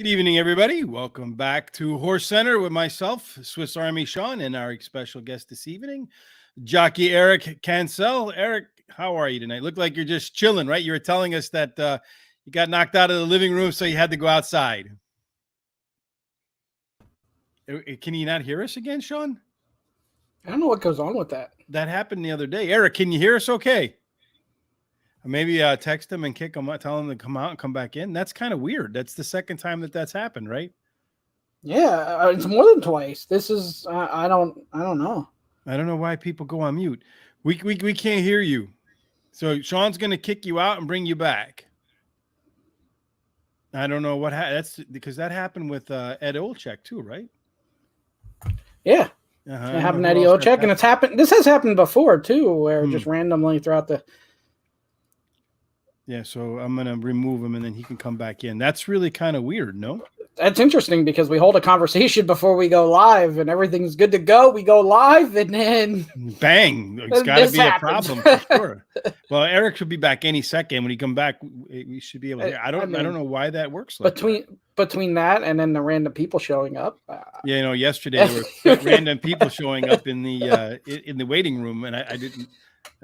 Good evening, everybody. Welcome back to Horse Center with myself, Swiss Army Shawn, and our special guest this evening, Jockey Eric Cancel. Eric, how are you tonight? Look like you're just chilling, right? You were telling us that you got knocked out of the living room, so you had to go outside. Can you not hear us again, Shawn? I don't know what goes on with that. That happened the other day. Eric, can you hear us okay? Maybe text him and kick him out, tell him to come out and come back in. That's kind of weird. That's the second time that's happened, right? Yeah, it's more than twice. This is I don't know. I don't know why people go on mute. We can't hear you. So Shawn's going to kick you out and bring you back. I don't know what that's because that happened with Ed Olczyk too, right? Yeah. It happened at Eddie Olczyk, and it's happened. This has happened before too, where just randomly throughout the. Yeah, so I'm gonna remove him, and then he can come back in. That's really kind of weird, no? That's interesting because we hold a conversation before we go live, and everything's good to go. We go live, and then bang! It's got to be a problem for sure. Well, Eric should be back any second. When he come back, we should be able to hear. I don't know why that works like between that and then the random people showing up. Yeah, yesterday there were random people showing up in the waiting room, and I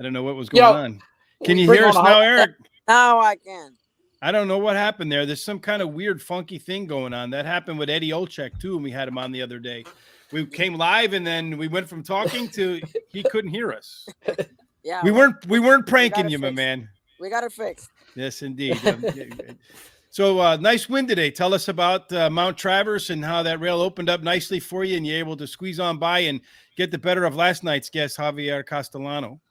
don't know what was going on. Can you hear us now, Eric? Now I can. I don't know what happened there. There's some kind of weird, funky thing going on. That happened with Eddie Olczyk too, and we had him on the other day. We came live, and then we went from talking to he couldn't hear us. Yeah, we weren't pranking you, my man. We got it fixed. Yes, indeed. So nice win today. Tell us about Mount Traverse and how that rail opened up nicely for you, and you're able to squeeze on by and get the better of last night's guest, Javier Castellano.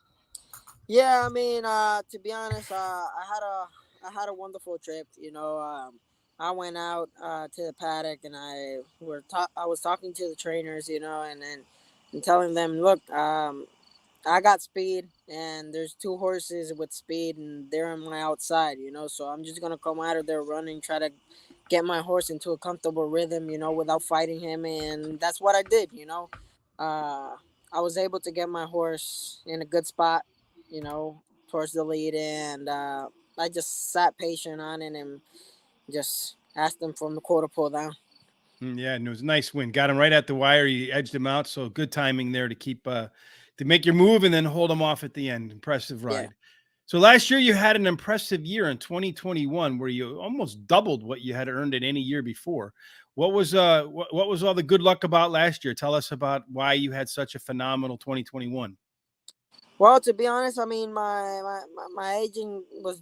Yeah, I mean, to be honest, I had a wonderful trip. I went out to the paddock, and I was talking to the trainers, and telling them, look, I got speed, and there's two horses with speed, and they're on my outside, so I'm just gonna come out of there running, try to get my horse into a comfortable rhythm, without fighting him, and that's what I did. I was able to get my horse in a good spot, towards the lead, and I just sat patient on it and just asked him for the quarter pull down. Yeah, and it was a nice win. Got him right at the wire. You edged him out, so good timing there to keep to make your move and then hold him off at the end. Impressive ride. Yeah. So last year you had an impressive year in 2021 where you almost doubled what you had earned in any year before. What was all the good luck about last year? Tell us about why you had such a phenomenal 2021. Well, to be honest, I mean, my agent is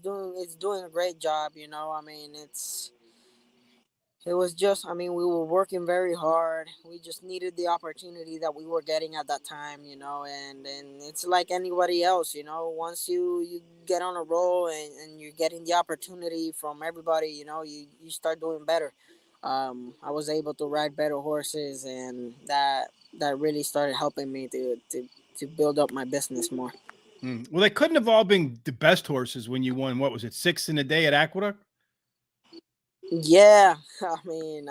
doing a great job. I mean, it was just, I mean, we were working very hard. We just needed the opportunity that we were getting at that time, and it's like anybody else, once you get on a roll and you're getting the opportunity from everybody, you start doing better. I was able to ride better horses, and that really started helping me to build up my business more. Well, they couldn't have all been the best horses when you won. What was it, 6 in a day at Aqueduct? Yeah, I mean,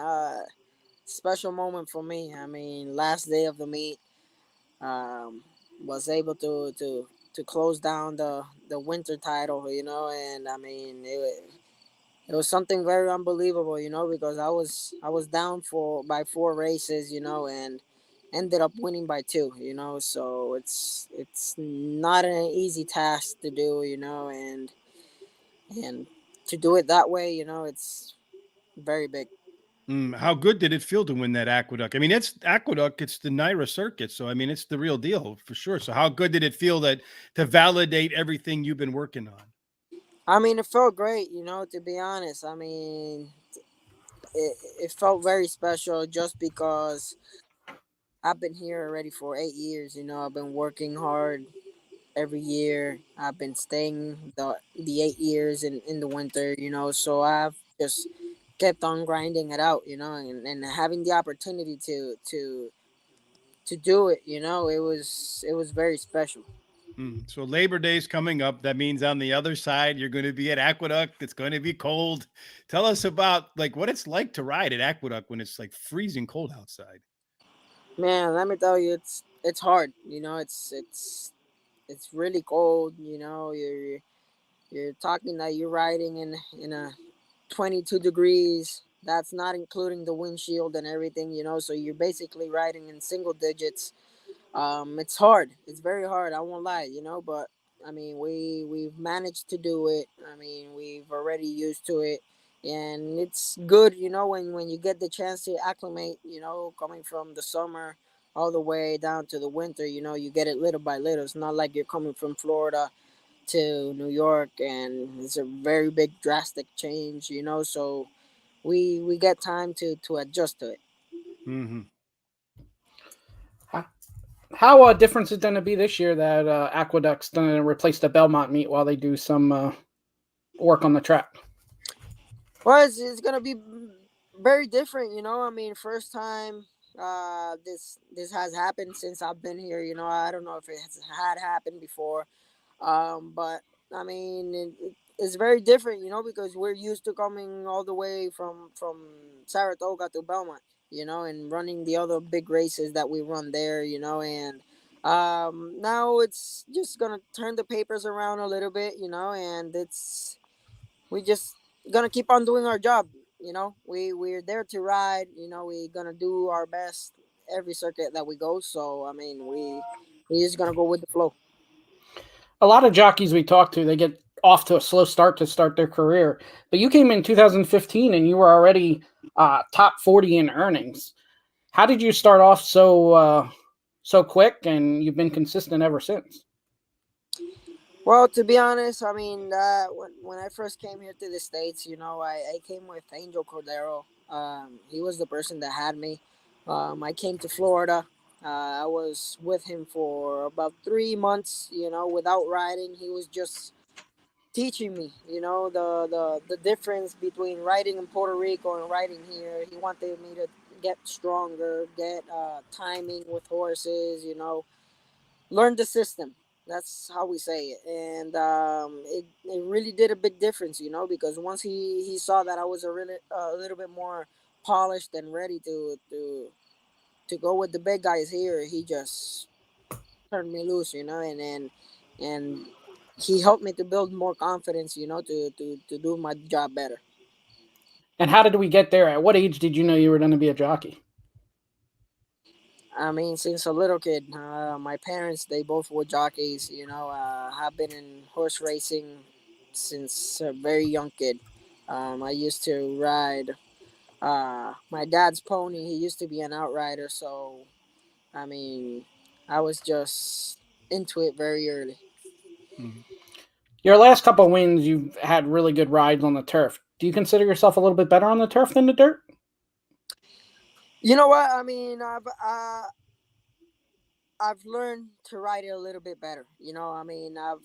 special moment for me. I mean, last day of the meet, was able to close down the winter title, and I mean it was something very unbelievable, because I was down by 4 races, and ended up winning by 2, so it's not an easy task to do, and to do it that way, it's very big. How good did it feel to win that Aqueduct? I mean, it's Aqueduct, it's the NYRA circuit, so I mean, it's the real deal for sure. So how good did it feel to validate everything you've been working on? I mean, it felt great, to be honest. I mean, it felt very special just because I've been here already for 8 years. I've been working hard every year. I've been staying the 8 years in the winter, so I've just kept on grinding it out, and having the opportunity to do it, it was very special. So Labor Day's coming up. That means on the other side, you're going to be at Aqueduct. It's going to be cold. Tell us about what it's like to ride at Aqueduct when it's like freezing cold outside. Man, let me tell you, it's hard. It's really cold. You're talking that you're riding in a 22 degrees That's not including the windshield and everything, you know. So you're basically riding in single digits. It's hard. It's very hard. I won't lie, you know. But I mean, we've managed to do it. I mean, we've already used to it, and it's good, you know, when you get the chance to acclimate, you know, coming from the summer all the way down to the winter. You know, you get it little by little. It's not like you're coming from Florida to New York, and it's a very big drastic change, you know. So we get time to adjust to it. Mm-hmm. How different is it going to be this year that Aqueduct's going to replace the Belmont meet while they do some work on the track? Well, it's gonna be very different, you know. I mean, first time this has happened since I've been here. You know, I don't know if it has had happened before, but I mean, it's very different, you know, because we're used to coming all the way from Saratoga to Belmont, you know, and running the other big races that we run there, you know, and now it's just gonna turn the papers around a little bit, you know, and we just gonna keep on doing our job. You know, we're there to ride. You know, we're gonna do our best every circuit that we go. So I mean, we just gonna go with the flow. A lot of jockeys we talk to, they get off to a slow start to start their career. But you came in 2015 and you were already top 40 in earnings. How did you start off so quick, and you've been consistent ever since? Well, to be honest, I mean, when I first came here to the States, you know, I came with Angel Cordero. He was the person that had me. I came to Florida. I was with him for about 3 months, you know, without riding. He was just teaching me, you know, the difference between riding in Puerto Rico and riding here. He wanted me to get stronger, get timing with horses, you know, learn the system. That's how we say it, and it really did a big difference, you know, because once he saw that I was a little bit more polished and ready to go with the big guys here, he just turned me loose, you know, and he helped me to build more confidence, you know, to do my job better. And how did we get there? At what age did you know you were going to be a jockey? I mean, since a little kid, my parents, they both were jockeys, you know. Have been in horse racing since a very young kid. I used to ride my dad's pony. He used to be an outrider, so I mean, I was just into it very early. Mm-hmm. Your last couple of wins, you've had really good rides on the turf. Do you consider yourself a little bit better on the turf than the dirt? You know what? I mean, I've learned to ride it a little bit better. You know, I mean, I've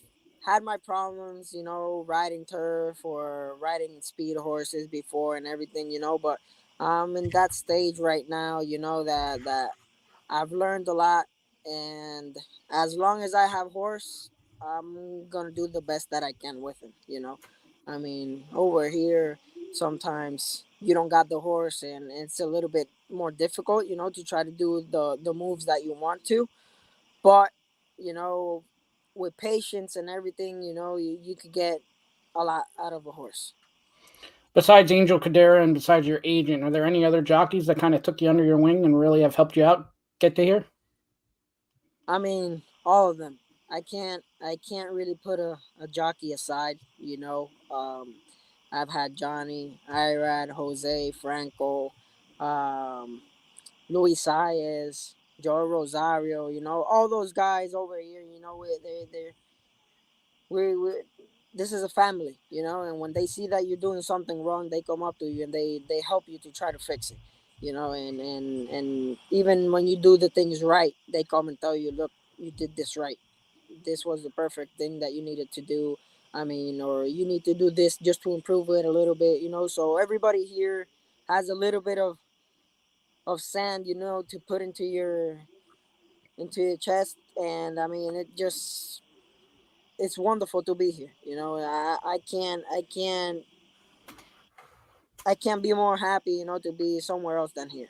had my problems, you know, riding turf or riding speed horses before and everything, you know, but I'm in that stage right now, you know, that I've learned a lot, and as long as I have horse, I'm gonna do the best that I can with him, you know. I mean, over here sometimes you don't got the horse and it's a little bit more difficult, you know, to try to do the moves that you want to, but you know, with patience and everything, you know, you could get a lot out of a horse. Besides Angel Cadera and besides your agent, are there any other jockeys that kind of took you under your wing and really have helped you out get to here? I mean, all of them. I can't really put a jockey aside, you know. I've had Johnny, Irad, Jose, Franco, um, Luis Saez, Joe Rosario, you know, all those guys over here, you know, we this is a family, you know, and when they see that you're doing something wrong, they come up to you and they help you to try to fix it, you know, and even when you do the things right, they come and tell you, look, you did this right. This was the perfect thing that you needed to do. I mean, or you need to do this just to improve it a little bit, you know. So everybody here has a little bit of sand, you know, to put into your chest, and I mean, it's wonderful to be here. You know, I can't be more happy, you know, to be somewhere else than here.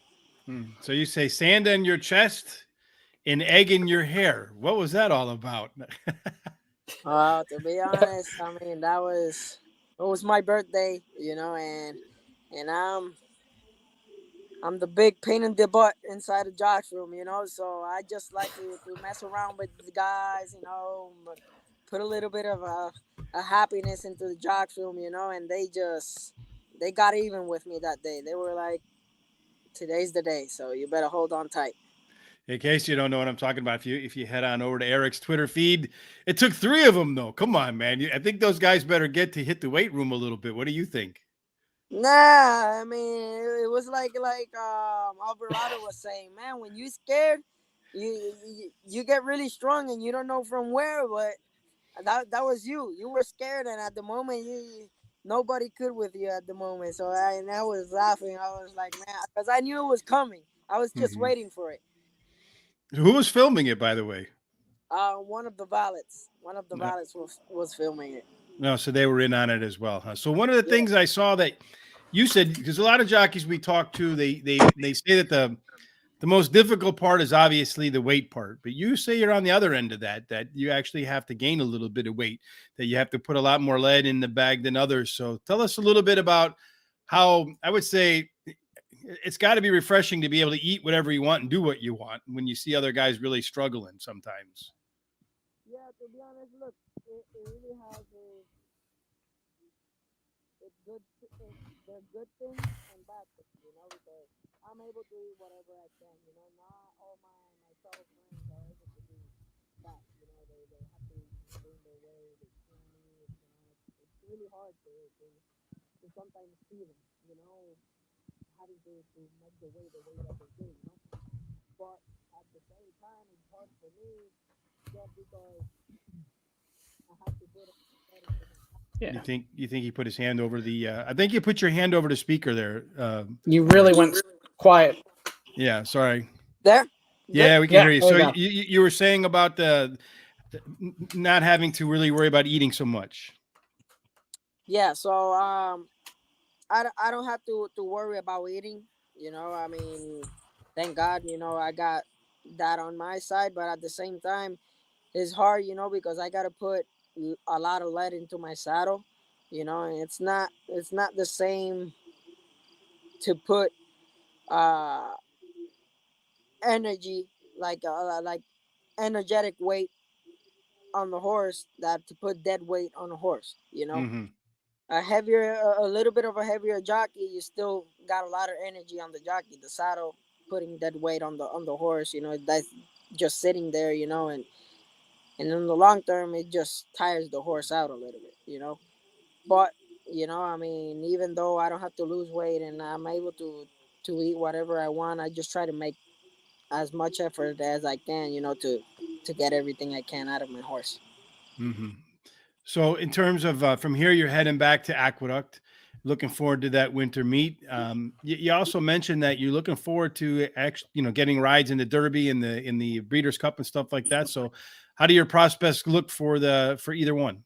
So you say sand in your chest and egg in your hair. What was that all about? To be honest, I mean, it was my birthday, you know, and I'm the big pain in the butt inside the jocks room, So I just like to mess around with the guys, put a little bit of a happiness into the jocks room, And they got even with me that day. They were like, "Today's the day, so you better hold on tight." In case you don't know what I'm talking about, if you head on over to Eric's Twitter feed, it took 3 of them though. Come on, man. I think those guys better get to hit the weight room a little bit. What do you think? Nah, I mean it was like Alvarado was saying, man, when you scared, you get really strong and you don't know from where, but that was you. You were scared, and at the moment, nobody could with you at the moment. So I was laughing. I was like, man, because I knew it was coming. I was just Mhm. waiting for it. Who was filming it, by the way? One of the valets was filming it. No, so they were in on it as well, huh? So one of the things I saw that you said, because a lot of jockeys we talk to, they say that the most difficult part is obviously the weight part, but you say you're on the other end of that you actually have to gain a little bit of weight, that you have to put a lot more lead in the bag than others. So tell us a little bit about how, I would say, it's got to be refreshing to be able to eat whatever you want and do what you want when you see other guys really struggling sometimes. Yeah, to be honest, look, it really has it's good. They're good things and bad things, because I'm able to eat whatever I can. Not all my fellow friends are able to do that. They have to gain their weight. They can't eat. It's really hard to sometimes see them. Having to make the way that they do. But at the same time, it's hard for me just because I have to put it into my. You Yeah. think he put his hand over the? I think you put your hand over the speaker there. You really Rich. went quiet. Yeah, sorry. There, good. Yeah, we can Yeah, hear you. there So you go. you were saying about the not having to really worry about eating so much. Yeah. So I don't have to worry about eating. I mean, thank God. I got that on my side, but at the same time, it's hard. Because I gotta put a lot of lead into my saddle. And it's not the same to put uh energy like energetic weight on the horse that to put dead weight on a horse. Mm-hmm. A little bit of a heavier jockey, you still got a lot of energy on the jockey. The saddle, putting dead weight on the horse, that's just sitting there, and in the long term, it just tires the horse out a little bit. But I mean, even though I don't have to lose weight and I'm able to eat whatever I want, I just try to make as much effort as I can, to get everything I can out of my horse. Mm-hmm. So in terms of from here, you're heading back to Aqueduct. Looking forward to that winter meet. You also mentioned that you're looking forward to actually, getting rides in the Derby and the Breeders' Cup and stuff like that. So, how do your prospects look for either one?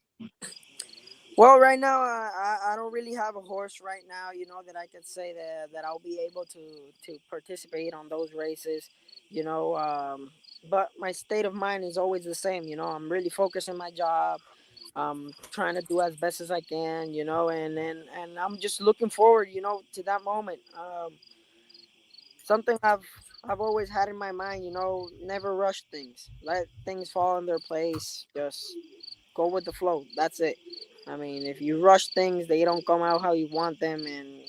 Well, right now, I don't really have a horse right now, that I could say that I'll be able to participate on those races, you know. But my state of mind is always the same, I'm really focused on my job. Trying to do as best as I can, and I'm just looking forward, to that moment. Something I've always had in my mind, never rush things. Let things fall in their place. Just go with the flow. That's it. I mean, if you rush things, they don't come out how you want them, and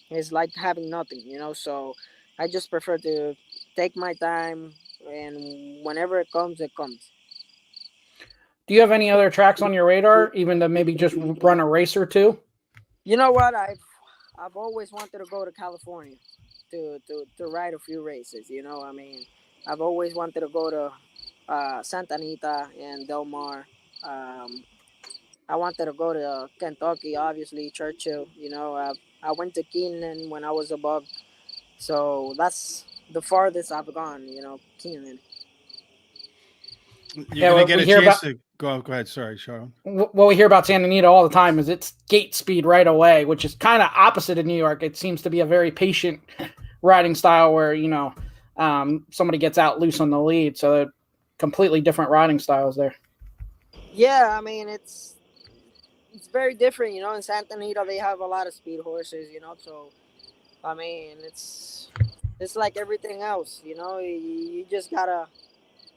it's like having nothing, So I just prefer to take my time, and whenever it comes, it comes. Do you have any other tracks on your radar, even to maybe just run a race or two? You know what? I've always wanted to go to California to ride a few races. I mean, I've always wanted to go to Santa Anita and Del Mar. Um, I wanted to go to Kentucky, obviously Churchill. I went to Keeneland when I was above, so that's the farthest I've gone. Keeneland. You're Yeah, gonna what get we a hear chance about to go. Go ahead. Sorry, Sharon. what we hear about Santa Anita all the time is it's gate speed right away, which is kind of opposite of New York. It seems to be a very patient riding style where somebody gets out loose on the lead, so they're completely different riding styles there. Yeah, I mean it's very different. In Santa Anita they have a lot of speed horses. So I mean, it's like everything else, you know. You just gotta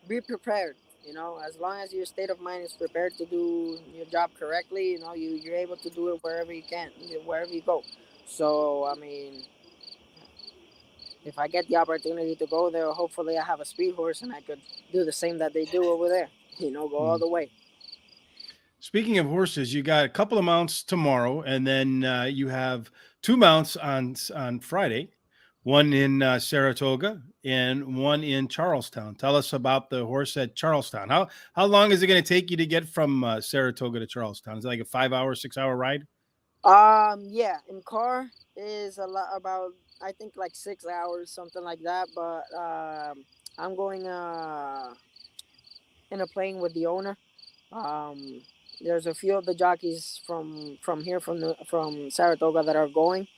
be prepared. You know, as long as your state of mind is prepared to do your job correctly, you know, you're able to do it wherever you can, wherever you go. So, I mean, if I get the opportunity to go there, hopefully I have a speed horse and I could do the same that they do over there. You know, go all Mm. the way. Speaking of horses, you got a couple of mounts tomorrow, and then you have two mounts on Friday, one in Saratoga and one in Charlestown. Tell us about the horse at Charlestown. How long is it going to take you to get from Saratoga to Charlestown? Is it like a 5 hour, 6 hour ride? Yeah, in car is a lot about I think like 6 hours, something like that. But I'm going in a plane with the owner. Um, there's a few of the jockeys from here from Saratoga that are going.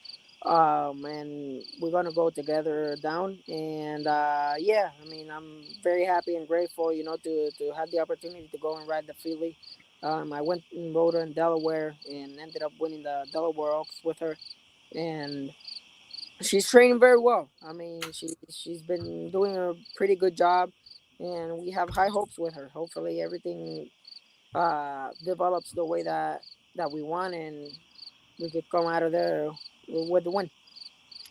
And we're gonna go together down. And yeah, I mean, I'm very happy and grateful, you know, to have the opportunity to go and ride the filly. I went and rode her in Delaware and ended up winning the Delaware Oaks with her, and she's training very well. I mean, she's been doing a pretty good job, and we have high hopes with her. Hopefully, everything develops the way that we want, and we could come out of there with the win.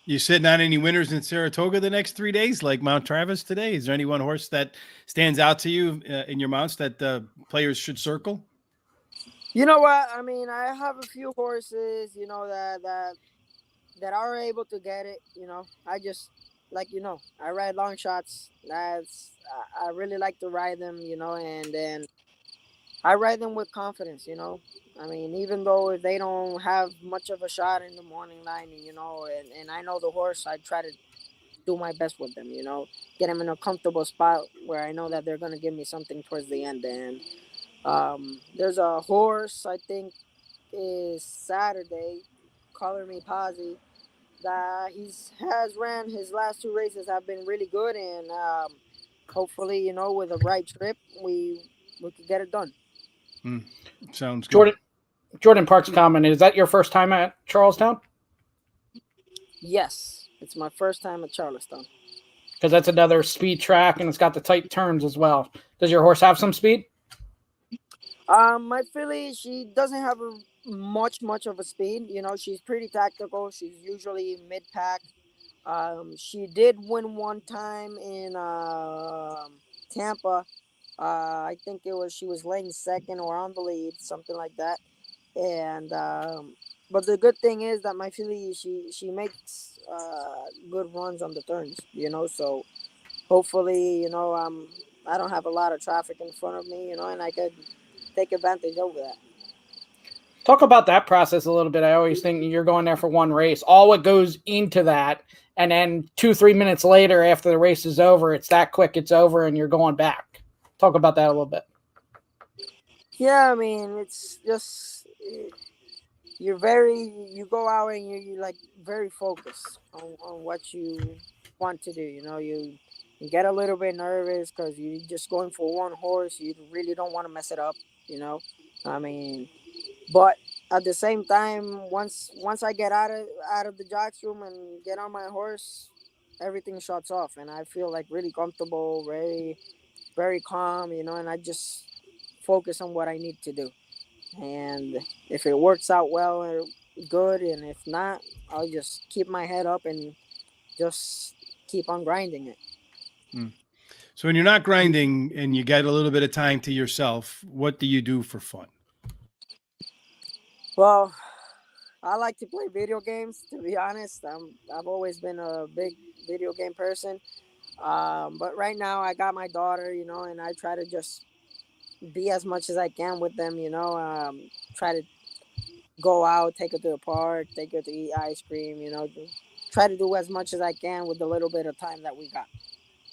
You sitting on any winners in Saratoga the next 3 days, like Mount Travis today? Is there any one horse that stands out to you in your mounts that players should circle? You know what? I mean, I have a few horses, you know, that are able to get it. You know, I just like I ride long shots. I really like to ride them, you know, and then I ride them with confidence. You know, I mean, even though they don't have much of a shot in the morning line, you know, and I know the horse, I try to do my best with them. You know, get them in a comfortable spot where I know that they're gonna give me something towards the end. And there's a horse I think is Saturday, Color Me Posy, that he's has ran his last two races have been really good, and hopefully, you know, with the right trip, we could get it done. Hmm. Sounds good. Jordan Parks commented, is that your first time at Charlestown? Yes, it's my first time at Charleston. Because that's another speed track and it's got the tight turns as well. Does your horse have some speed? My filly, she doesn't have much of a speed. You know, she's pretty tactical. She's usually mid pack. She did win one time in Tampa. I think it was she was laying second or on the lead, something like that. And but the good thing is that my filly, she makes good runs on the turns. You know, so hopefully, you know, I don't have a lot of traffic in front of me. You know, and I could take advantage over that. Talk about that process a little bit. I always think you're going there for one race. All what goes into that, and then 2-3 minutes later, after the race is over, it's that quick, it's over, and you're going back. Talk about that a little bit. Yeah, I mean, it's just you go out and you're like very focused on what you want to do. You know, you get a little bit nervous because you're just going for one horse. You really don't want to mess it up. You know, I mean, but at the same time, once I get out of the jocks room and get on my horse, everything shuts off, and I feel like really comfortable, very calm. You know, and I just focus on what I need to do. And if it works out well, good, and if not, I'll just keep my head up and just keep on grinding it. Hmm. So when you're not grinding and you get a little bit of time to yourself, what do you do for fun? Well, I like to play video games. To be honest, I've always been a big video game person. But right now, I got my daughter, you know, and I try to just be as much as I can with them, you know. Try to go out, take her to the park, take her to eat ice cream, you know. Try to do as much as I can with the little bit of time that we got.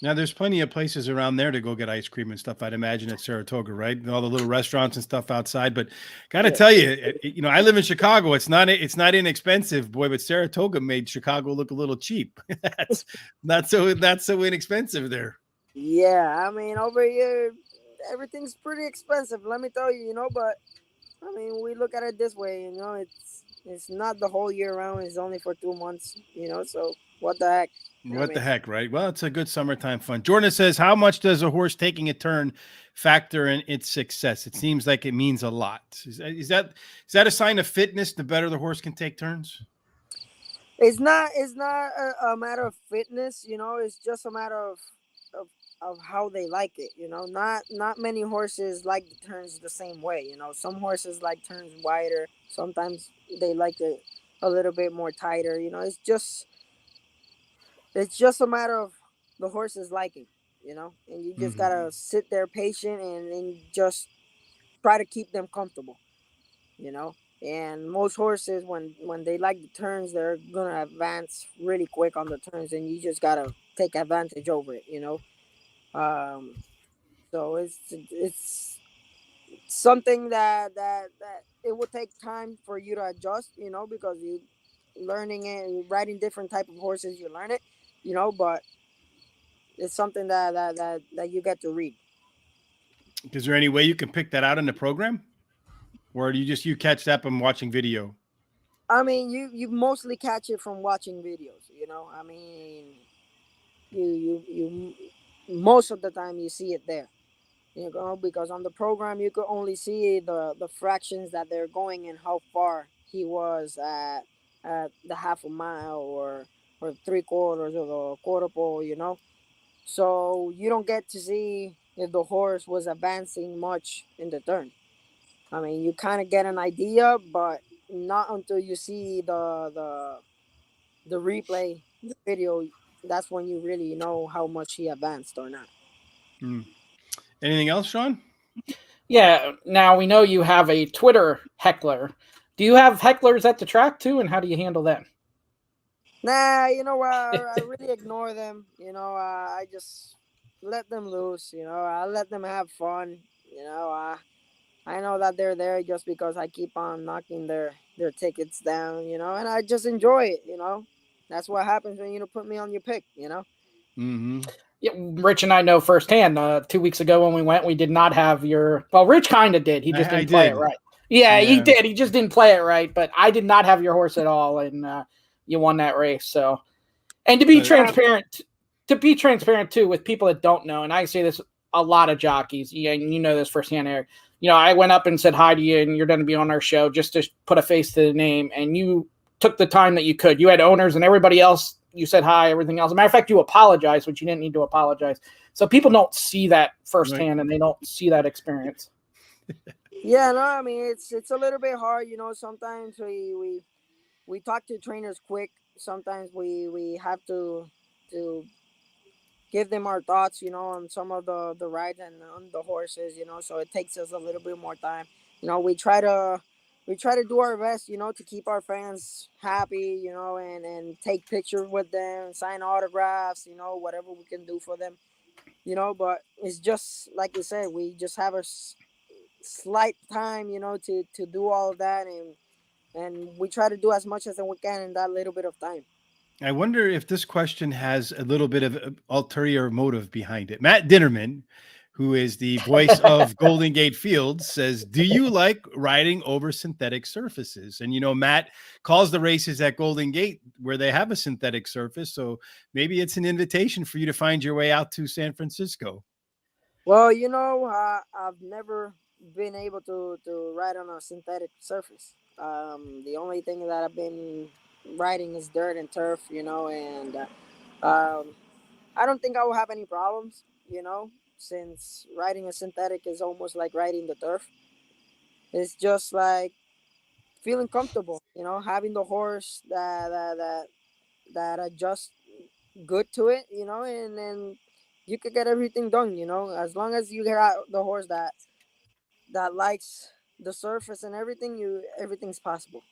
Now, there's plenty of places around there to go get ice cream and stuff, I'd imagine, at Saratoga, right? And all the little restaurants and stuff outside. But got to Yeah. tell you, you know, I live in Chicago. It's not inexpensive, boy, but Saratoga made Chicago look a little cheap. That's not so inexpensive there. Yeah, I mean, over here, everything's pretty expensive. Let me tell you, you know. But I mean, we look at it this way, you know. It's not the whole year round. It's only for 2 months, you know. So what the heck? I What the mean, heck, right? Well, it's a good summertime fun. Jordan says, how much does a horse taking a turn factor in its success? It seems like it means a lot. Is that a sign of fitness? The better the horse can take turns? it's not a matter of fitness, you know. It's just a matter of of how they like it, you know. Not many horses like the turns the same way, you know. Some horses like turns wider. Sometimes they like it a little bit more tighter, you know. It's just a matter of the horse's liking, you know. And you just Mhm. gotta sit there patient and just try to keep them comfortable, you know. And most horses, when they like the turns, they're gonna advance really quick on the turns, and you just gotta take advantage over it, you know. Um, so it's something that it will take time for you to adjust, you know, because you learning it and riding different type of horses, you learn it, you know. But it's something that you get to read. Is there any way you can pick that out in the program? Or do you catch that from watching video? I mean, you mostly catch it from watching videos, you know. I mean, you most of the time you see it there, you know, because on the program you could only see the fractions that they're going and how far he was at the half a mile or 3/4 of the quarter pole, you know. So you don't get to see if the horse was advancing much in the turn. I mean, you kind of get an idea, but not until you see the replay, the video. That's when you really know how much he advanced or not. Hmm. Anything else, Sean? Yeah. Now we know you have a Twitter heckler. Do you have hecklers at the track too, and how do you handle them? Nah, you know, I really ignore them. You know, I just let them loose. You know, I let them have fun. You know, I know that they're there just because I keep on knocking their tickets down. You know, and I just enjoy it. You know, that's what happens when you don't put me on your pick. You know. Mm-hmm. Yeah, Rich and I know firsthand. 2 weeks ago when we went, we did not have your. Well, Rich kind of did. He just I didn't play it did. right. Yeah, he Yeah. did. He just didn't play it right. But I did not have your horse at all, and you won that race. So, and But to be transparent too with people that don't know, and I say this a lot of jockeys. Yeah, and you know this firsthand, Eric. You know, I went up and said hi to you, and you're going to be on our show just to put a face to the name, and you took the time that you could. You had owners and everybody else. You said hi, everything else. As a matter of fact, you apologized, which you didn't need to apologize. So people don't see that right. firsthand, and they don't see that experience. Yeah, no, I mean it's a little bit hard. You know, sometimes we talk to trainers quick. Sometimes we have to give them our thoughts, you know, on some of the rides and on the horses, you know. So it takes us a little bit more time. You know, we try to do our best, you know, to keep our fans happy, you know, and take pictures with them, sign autographs, you know, whatever we can do for them, you know. But it's just like you said, we just have a slight time, you know, to do all of that, and we try to do as much as we can in that little bit of time. I wonder if this question has a little bit of ulterior motive behind it. Matt Dinnerman, who is the voice of Golden Gate Fields, says, "Do you like riding over synthetic surfaces?" And Matt calls the races at Golden Gate where they have a synthetic surface, so maybe it's an invitation for you to find your way out to San Francisco. Well, you know, I've never been able to ride on a synthetic surface. The only thing that I've been riding is dirt and turf, you know, and I don't think I will have any problems, you know, since riding a synthetic is almost like riding the turf. It's just like feeling comfortable, you know, having the horse that adjusts good to it, you know, and then you could get everything done, you know, as long as you get out the horse that likes the surface and everything, everything's possible.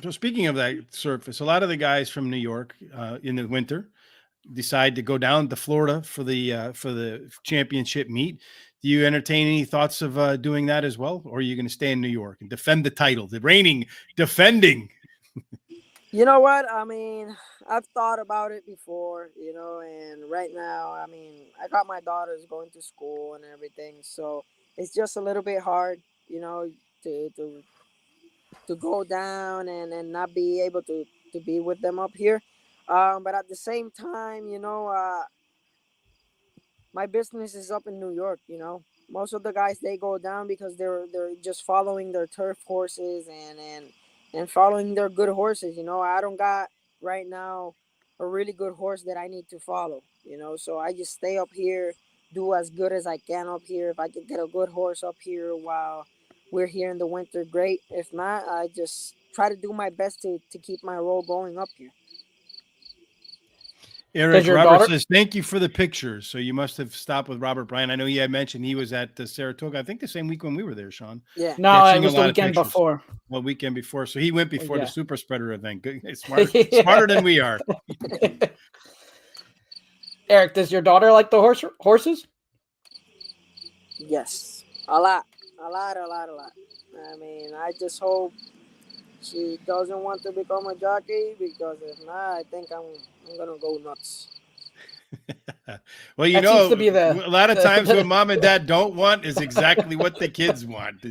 So speaking of that surface, a lot of the guys from New York in the winter decide to go down to Florida for the championship meet. Do you entertain any thoughts of doing that as well, or are you going to stay in New York and defend the title, the reigning defending? You know what? I mean, I've thought about it before, you know, and right now, I mean, I got my daughters going to school and everything, so it's just a little bit hard, you know, to go down and not be able to be with them up here. But at the same time, my business is up in New York. Most of the guys, they go down because they're just following their turf horses and following their good horses. I don't got right now a really good horse that I need to follow. So I just stay up here, do as good as I can up here. If I can get a good horse up here while we're here in the winter, great. If not, I just try to do my best to keep my role going up here. Eric, your Robert daughter- says, thank you for the pictures. So you must have stopped with Robert Bryan. I know you had mentioned he was at Saratoga, I think the same week when we were there, Sean. Yeah. No, Catching it was a the lot of weekend pictures. before. Well, weekend before. So he went before Yeah. the super spreader event. Good. Smarter, Yeah. smarter than we are. Eric, does your daughter like the horses? Yes, a lot. I mean, I just hope she doesn't want to become a jockey, because if not, I think I'm gonna go nuts. Well, That seems to be a lot of times what mom and dad don't want is exactly what the kids want.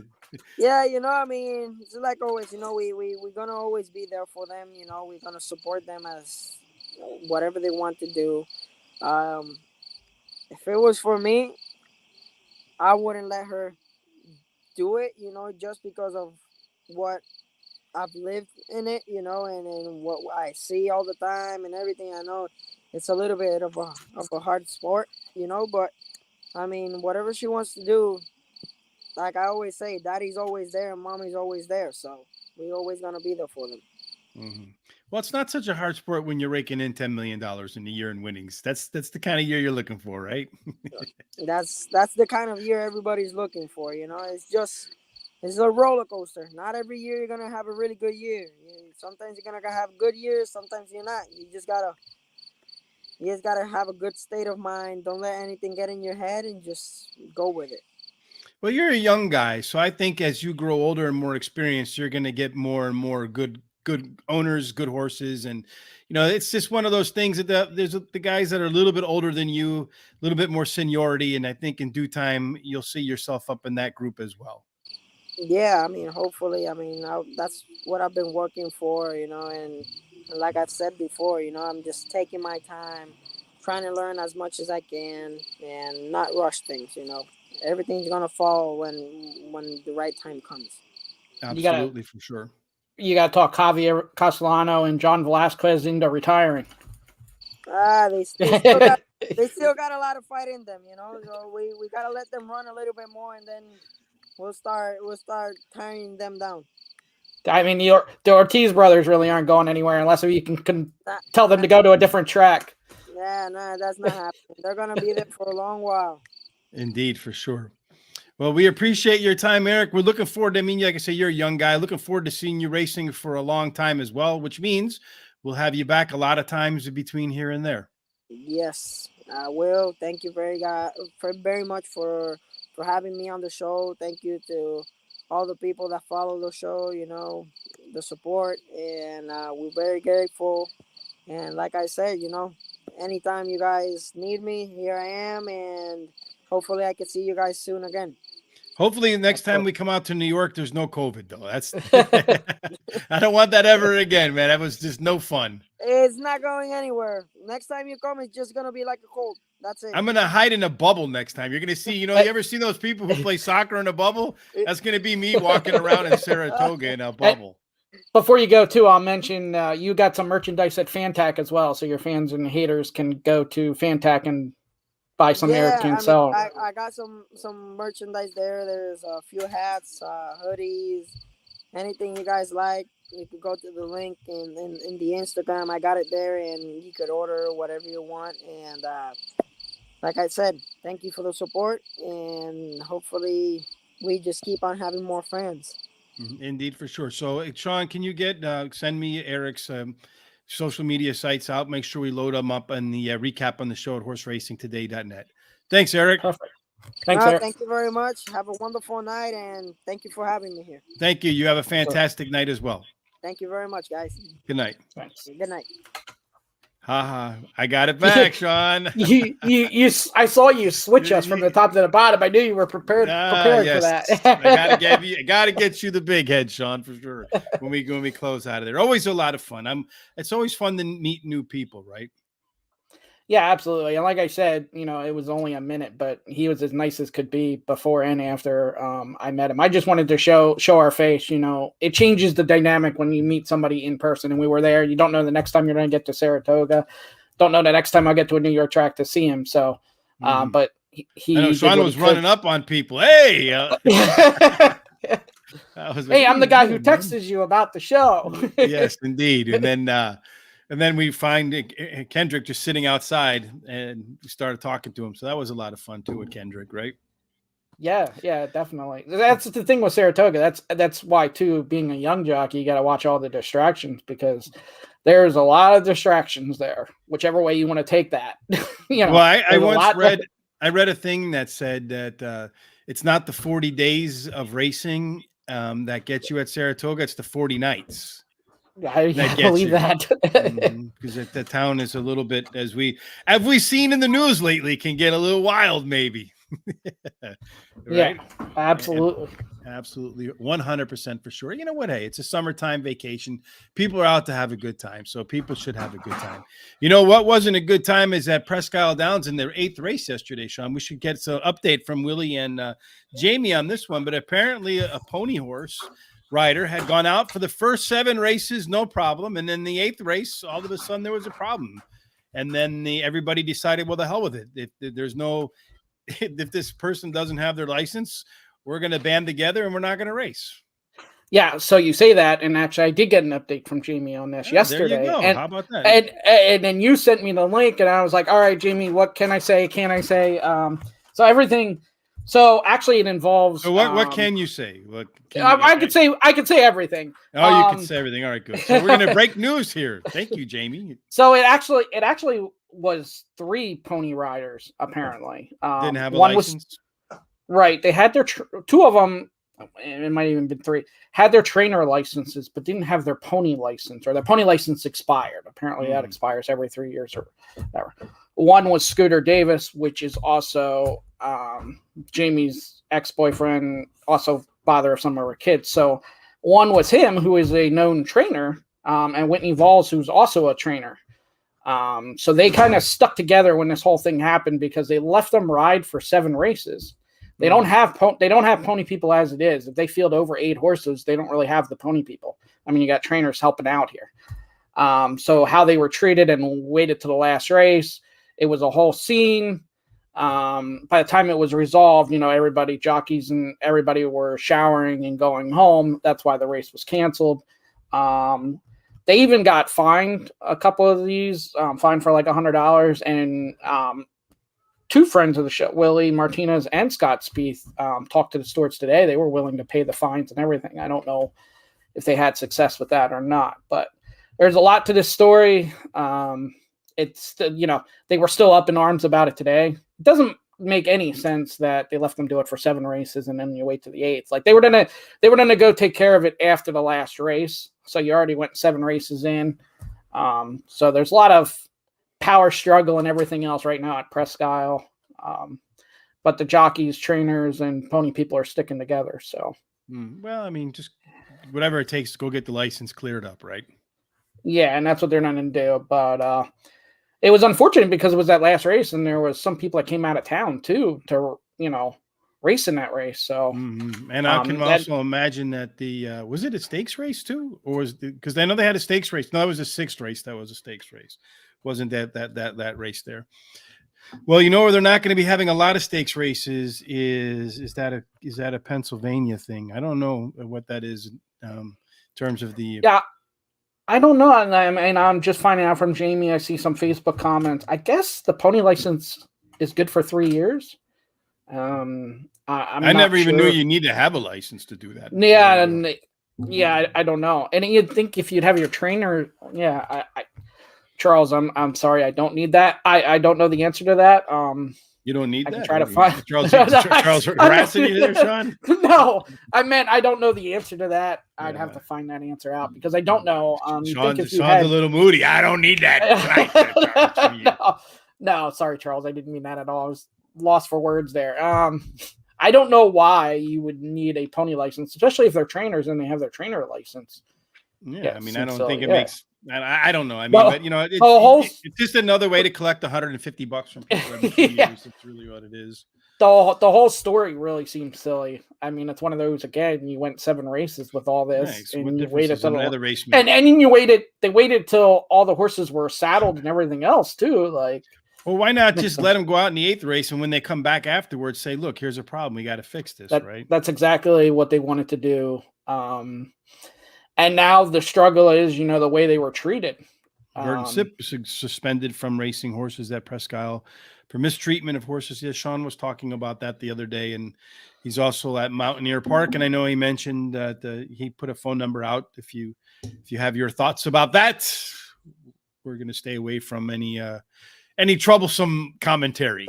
Yeah, I mean, it's like always, we're gonna always be there for them. We're gonna support them as whatever they want to do. If it was for me, I wouldn't let her do it, just because of what I've lived in it, and what I see all the time and everything. I know it's a little bit of a hard sport, but I mean, whatever she wants to do, like I always say, daddy's always there and mommy's always there. So we always gonna be there for them. Mm-hmm. Well, it's not such a hard sport when you're raking in $10 million in a year in winnings. That's the kind of year you're looking for, right? That's the kind of year everybody's looking for. It's a roller coaster. Not every year you're gonna have a really good year. Sometimes you're gonna have good years. Sometimes you're not. You just gotta have a good state of mind. Don't let anything get in your head, and just go with it. Well, you're a young guy, so I think as you grow older and more experienced, you're going to get more and more good owners, good horses, and it's just one of those things that there's the guys that are a little bit older than you, a little bit more seniority, and I think in due time you'll see yourself up in that group as well. Yeah, I mean, hopefully, I mean, that's what I've been working for, and like I've said before, I'm just taking my time, trying to learn as much as I can, and not rush things. Everything's gonna fall when the right time comes. Absolutely, for sure. You got to talk Javier Castellano and John Velasquez into retiring. They still got a lot of fight in them, So we gotta let them run a little bit more, and then we'll start tying them down. I mean, the Ortiz brothers really aren't going anywhere unless you can tell them to go to a different track. Yeah, no, that's not happening. They're gonna be there for a long while. Indeed, for sure. Well, we appreciate your time, Eric. We're looking forward to, like I say, you're a young guy. Looking forward to seeing you racing for a long time as well, which means we'll have you back a lot of times in between here and there. Yes, I will. Thank you very much for having me on the show. Thank you to all the people that follow the show, the support, and we're very grateful. And like I said, anytime you guys need me, here I am, and hopefully I can see you guys soon again. Hopefully the next time we come out to New York, there's no COVID though. That's I don't want that ever again, man. That was just no fun. It's not going anywhere. Next time you come, it's just gonna be like a cold. That's it. I'm gonna hide in a bubble next time. You're gonna see, you ever see those people who play soccer in a bubble? That's gonna be me walking around in Saratoga in a bubble. Before you go too, I'll mention you got some merchandise at Fantac as well, so your fans and haters can go to Fantac and buy some Eric Cancel. I got some merchandise there. There's a few hats, hoodies, anything you guys like. You could go to the link in the Instagram. I got it there, and you could order whatever you want. And like I said, thank you for the support, and hopefully we just keep on having more fans. Indeed, for sure. So, Sean, can you send me Eric's social media sites out? Make sure we load them up on the recap on the show at horseracingtoday.net. Thanks, Eric. Perfect. Thanks, Eric. Thank you very much. Have a wonderful night, and thank you for having me here. Thank you. You have a fantastic night as well. Thank you very much, guys. Good night. Thanks. Good night. Haha, I got it back, Shawn. I saw you switch us from the top to the bottom. I knew you were prepared for that. I gotta get you the big head, Shawn, for sure. When we close out of there, always a lot of fun. It's always fun to meet new people, right? Yeah, absolutely. And like I said, it was only a minute, but he was as nice as could be before and after I met him. I just wanted to show our face. It changes the dynamic when you meet somebody in person, and we were there. You don't know the next time you're going to get to Saratoga. Don't know the next time I'll get to a New York track to see him. So, but he. I know Shawn was running up on people. Hey. Hey, I'm the guy who texted you about the show. Yes, indeed. And then we find Kendrick just sitting outside, and we started talking to him. So that was a lot of fun too with Kendrick, right? Yeah, definitely. That's the thing with Saratoga. That's why too, being a young jockey, you got to watch all the distractions, because there's a lot of distractions there, whichever way you want to take that. Well, I once read a thing that said that it's not the 40 days of racing that gets you at Saratoga. It's the 40 nights. I believe that, because the town is a little bit, as we seen in the news lately, can get a little wild, maybe. Right? Yeah, absolutely. Absolutely, 100% for sure. You know what? Hey, it's a summertime vacation. People are out to have a good time, so people should have a good time. You know what wasn't a good time is at Presque Isle Downs in their 8th race yesterday, Shawn. We should get some update from Willie and Jamie on this one, but apparently a pony horse rider had gone out for the first 7 races, no problem. And then the 8th race, all of a sudden there was a problem. And then everybody decided, well, the hell with it. If this person doesn't have their license, we're going to band together and we're not going to race. Yeah. So you say that. And actually I did get an update from Jamie on this yesterday. There you go. And, how about that? And then you sent me the link and I was like, all right, Jamie, what can I say? Can I say, so everything. So actually, it involves. So what can you say? I could say everything. Oh, you can say everything. All right, good. So we're going to break news here. Thank you, Jamie. So it actually was 3 pony riders apparently. Didn't have a license. Right. They had their 2 of them. It might even been 3. Had their trainer licenses, but didn't have their pony license, or their pony license expired. Apparently, that expires every 3 years or whatever. One was Scooter Davis, which is also Jamie's ex-boyfriend, also father of some of her kids. So one was him, who is a known trainer, and Whitney Valls, who's also a trainer. So they kind of stuck together when this whole thing happened, because they left them ride for 7 races. They don't have pony people as it is. If they field over 8 horses, they don't really have the pony people. I mean, you got trainers helping out here. So how they were treated and waited to the last race, it was a whole scene. By the time it was resolved, everybody, jockeys and everybody, were showering and going home. That's why the race was canceled. They even got fined a couple of these, fined for like $100. And 2 friends of the show, Willie Martinez and Scott Spieth, talked to the stewards today. They were willing to pay the fines and everything. I don't know if they had success with that or not, but there's a lot to this story. It's, they were still up in arms about it today. It doesn't make any sense that they left them do it for 7 races and then you wait to the 8th. Like they were gonna go take care of it after the last race. So you already went 7 races in. So there's a lot of power struggle and everything else right now at Presque Isle. But the jockeys, trainers, and pony people are sticking together. So, well, I mean, just whatever it takes to go get the license cleared up, right? Yeah, and that's what they're not going to do. But it was unfortunate because it was that last race, and there was some people that came out of town too to race in that race. So, and I can also imagine that the was it a stakes race too, or was because I know they had a stakes race? No, it was a 6th race. That was a stakes race. Wasn't that race there? Well, where they're not going to be having a lot of stakes races is that a Pennsylvania thing? I don't know what that is in terms of the. Yeah, I don't know, and I'm just finding out from Jamie. I see some Facebook comments. I guess the pony license is good for 3 years. I never even knew you need to have a license to do that. Yeah, I don't know. And you'd think if you'd have your trainer, Charles, I'm sorry, I don't need that. I don't know the answer to that. You don't need I can that. try to find Charles harassing you there, Sean? No, I meant I don't know the answer to that. I'd Yeah. have to find that answer out because I don't know. You think if you Sean's had a little moody. I don't need that tonight. no, sorry, Charles. I didn't mean that at all. I was lost for words there. I don't know why you would need a pony license, especially if they're trainers and they have their trainer license. Yeah, I mean, I don't think it makes. I don't know. I mean, Well, but you know, it's just another way to collect $150 from people every 2 years. That's really what it is. The whole story really seems silly. I mean, it's one of those again. You went 7 races with all this, Nice. and you waited till another race, and you waited. They waited till all the horses were saddled and everything else too. Like, well, why not just let them go out in the 8th race, and when they come back afterwards, say, "Look, here's a problem. We got to fix this." Right? That's exactly what they wanted to do. And now the struggle is, the way they were treated. Burton Sip suspended from racing horses at Presque Isle for mistreatment of horses. Yeah, Sean was talking about that the other day, and he's also at Mountaineer Park. And I know he mentioned that he put a phone number out. If you have your thoughts about that, we're going to stay away from any troublesome commentary.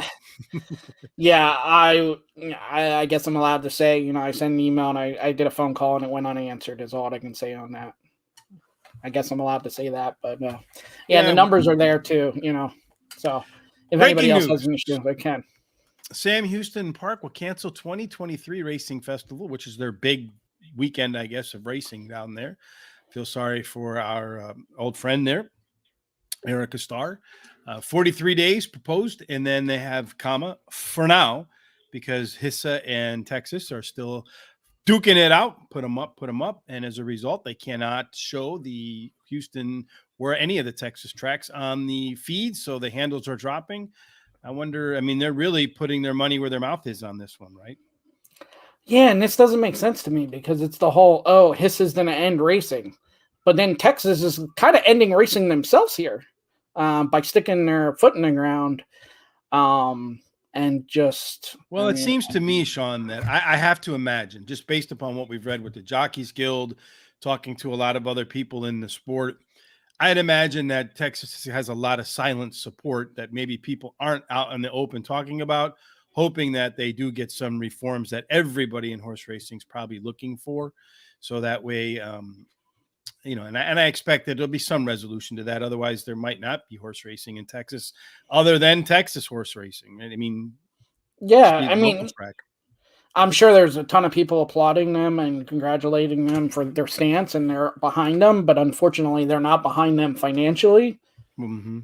Yeah, I guess I'm allowed to say, I sent an email and I did a phone call and it went unanswered is all I can say on that. I guess I'm allowed to say that, but yeah, the numbers are there too, so if anybody else has an issue, they can. Sam Houston Park will cancel 2023 Racing Festival, which is their big weekend, I guess, of racing down there. Feel sorry for our old friend there, Erica Starr. 43 days proposed, and then they have for now, because HISA and Texas are still duking it out, put them up, and as a result, they cannot show the Houston or any of the Texas tracks on the feed, so the handles are dropping. I wonder, I mean, they're really putting their money where their mouth is on this one, right? Yeah, and this doesn't make sense to me because it's the whole, HISA's going to end racing, but then Texas is kind of ending racing themselves here. By sticking their foot in the ground, and just. Well, it seems to me, Sean, that I have to imagine, just based upon what we've read with the Jockeys Guild, talking to a lot of other people in the sport, I'd imagine that Texas has a lot of silent support that maybe people aren't out in the open talking about, hoping that they do get some reforms that everybody in horse racing is probably looking for, so that way. And I expect that there'll be some resolution to that. Otherwise, there might not be horse racing in Texas other than Texas horse racing. I mean, I'm sure there's a ton of people applauding them and congratulating them for their stance, and they're behind them. But unfortunately, they're not behind them financially,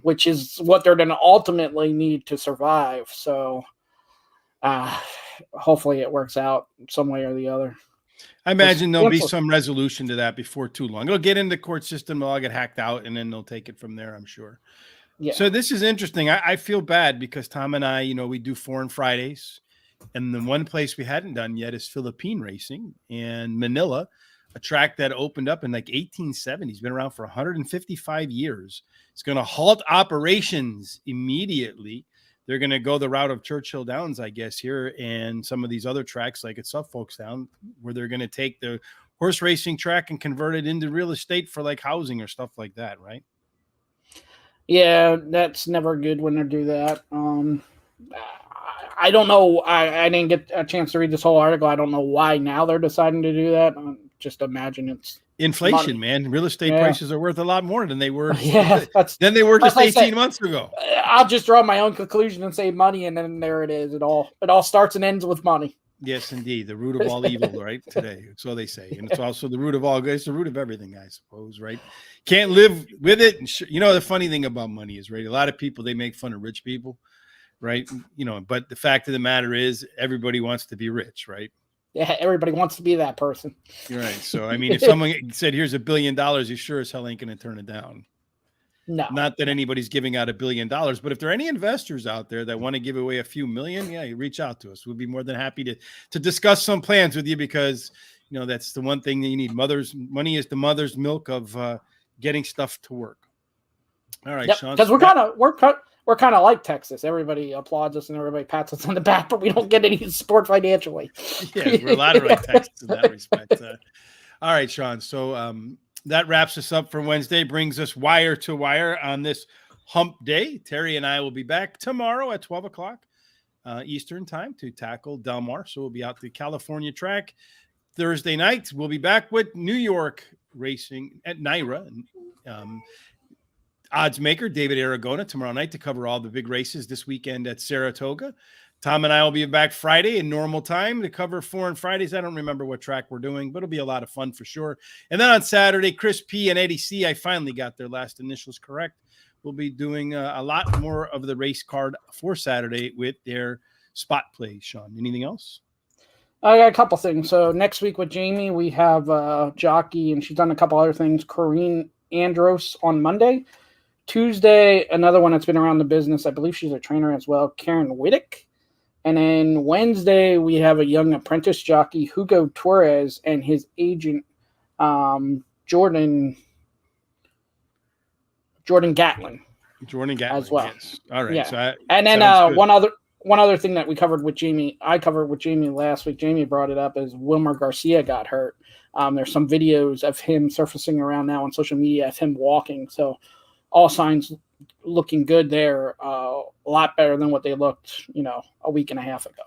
which is what they're going to ultimately need to survive. So hopefully it works out some way or the other. I imagine there'll be some resolution to that before too long. It'll get into the court system, they'll all get hacked out, and then they'll take it from there, I'm sure. Yeah. So this is interesting. I feel bad because Tom and I, we do Foreign Fridays, and the one place we hadn't done yet is Philippine racing and Manila, a track that opened up in like 1870. It's been around for 155 years. It's going to halt operations immediately. They're going to go the route of Churchill Downs, I guess, here, and some of these other tracks like at Suffolk's Down, where they're going to take the horse racing track and convert it into real estate for like housing or stuff like that, right? Yeah, that's never good when they do that. I don't know. I didn't get a chance to read this whole article. I don't know why now they're deciding to do that. Just imagine it's inflation, man. Real estate prices are worth a lot more than they were. Than they were just 18 months ago. I'll just draw my own conclusion and say money, and then there it is. It all starts and ends with money. Yes, indeed. The root of all evil, right? Today. So they say. And it's also the root of all good. It's the root of everything, I suppose, right? Can't live with it. And the funny thing about money is, right? A lot of people, they make fun of rich people, right? But the fact of the matter is everybody wants to be rich, right? Yeah, everybody wants to be that person. You're right. So, I mean, if someone said, here's $1 billion, you sure as hell ain't going to turn it down. No. Not that anybody's giving out $1 billion, but if there are any investors out there that want to give away a few million, you reach out to us. We'll be more than happy to discuss some plans with you because, that's the one thing that you need. Money is the mother's milk of getting stuff to work. All right, Sean. Because we're kind of like Texas. Everybody applauds us and everybody pats us on the back, but we don't get any support financially. Yeah, we're a lot like Texas in that respect. All right, Sean. So that wraps us up for Wednesday, brings us wire to wire on this hump day. Terry and I will be back tomorrow at 12 o'clock. Eastern time to tackle Del Mar. So we'll be out to California track Thursday night. We'll be back with New York racing at NYRA. Odds maker David Aragona tomorrow night to cover all the big races this weekend at Saratoga. Tom and I will be back Friday in normal time to cover Foreign Fridays. I don't remember what track we're doing, but it'll be a lot of fun for sure. And then on Saturday, Chris P and Eddie C, I finally got their last initials correct. We'll be doing a lot more of the race card for Saturday with their spot plays. Sean, anything else? I got a couple things. So next week with Jamie, we have Jockey, and she's done a couple other things. Corrine Andros on Monday. Tuesday, another one that's been around the business. I believe she's a trainer as well, Karen Whittick. And then Wednesday, we have a young apprentice jockey, Hugo Torres, and his agent, Jordan Gatlin. Jordan Gatlin as well. Yes. All right. Yeah. So and then one other thing that we covered with Jamie, I covered with Jamie last week. Jamie brought it up is Wilmer Garcia got hurt. There's some videos of him surfacing around now on social media of him walking. So all signs looking good there. A lot better than what they looked, a week and a half ago.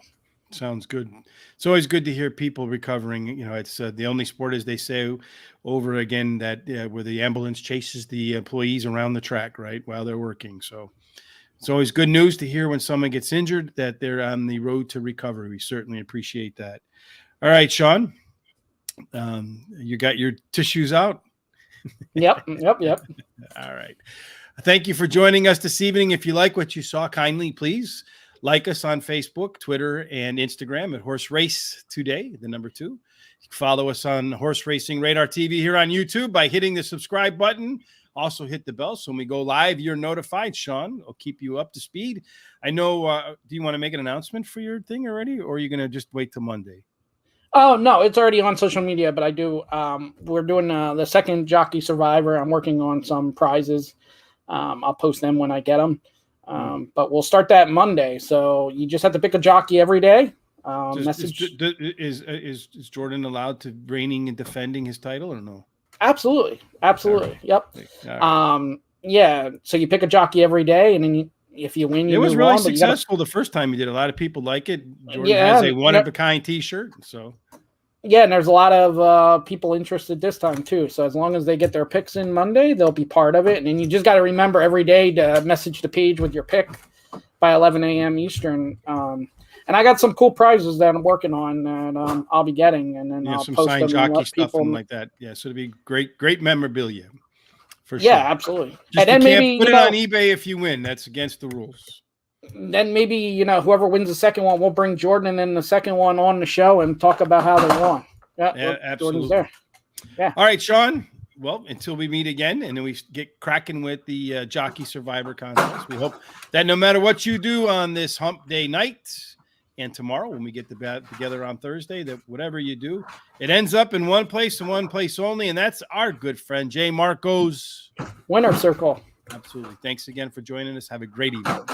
Sounds good. It's always good to hear people recovering. It's the only sport, as they say over again, that where the ambulance chases the employees around the track, right, while they're working. So it's always good news to hear when someone gets injured that they're on the road to recovery. We certainly appreciate that. All right, Sean, you got your tissues out? Yep. All right. Thank you for joining us this evening. If you like what you saw, kindly please like us on Facebook, Twitter, and Instagram at Horse Race Today, the number 2. You can follow us on Horse Racing Radar TV here on YouTube by hitting the subscribe button. Also hit the bell so when we go live, you're notified. Sean will keep you up to speed. I know, do you want to make an announcement for your thing already, or are you going to just wait till Monday? Oh, no, it's already on social media, but I do. We're doing the second Jockey Survivor. I'm working on some prizes. I'll post them when I get them. But we'll start that Monday. So you just have to pick a jockey every day. Is Jordan allowed to reigning and defending his title or no? Absolutely. Right. Yep. Right. Yeah. So you pick a jockey every day, and then if you win, it was really successful the first time you did. A lot of people like it. Jordan has a one-of-a-kind T-shirt. So yeah, and there's a lot of people interested this time too. So as long as they get their picks in Monday, they'll be part of it. And then you just got to remember every day to message the page with your pick by 11 a.m. Eastern. And I got some cool prizes that I'm working on that I'll be getting, and then I'll some post signed them and jockey let stuff people and like that. Yeah, so it'd be great memorabilia for sure. Yeah, absolutely. Just and then maybe put it on eBay if you win. That's against the rules. Then maybe whoever wins the second one, we'll bring Jordan and the second one on the show and talk about how they won. Yeah, absolutely. Jordan's there. Yeah. All right, Sean. Well, until we meet again and then we get cracking with the Jockey Survivor contest, we hope that no matter what you do on this hump day night and tomorrow when we get together on Thursday, that whatever you do, it ends up in one place and one place only, and that's our good friend Jay Marco's Winner Circle. Absolutely. Thanks again for joining us. Have a great evening.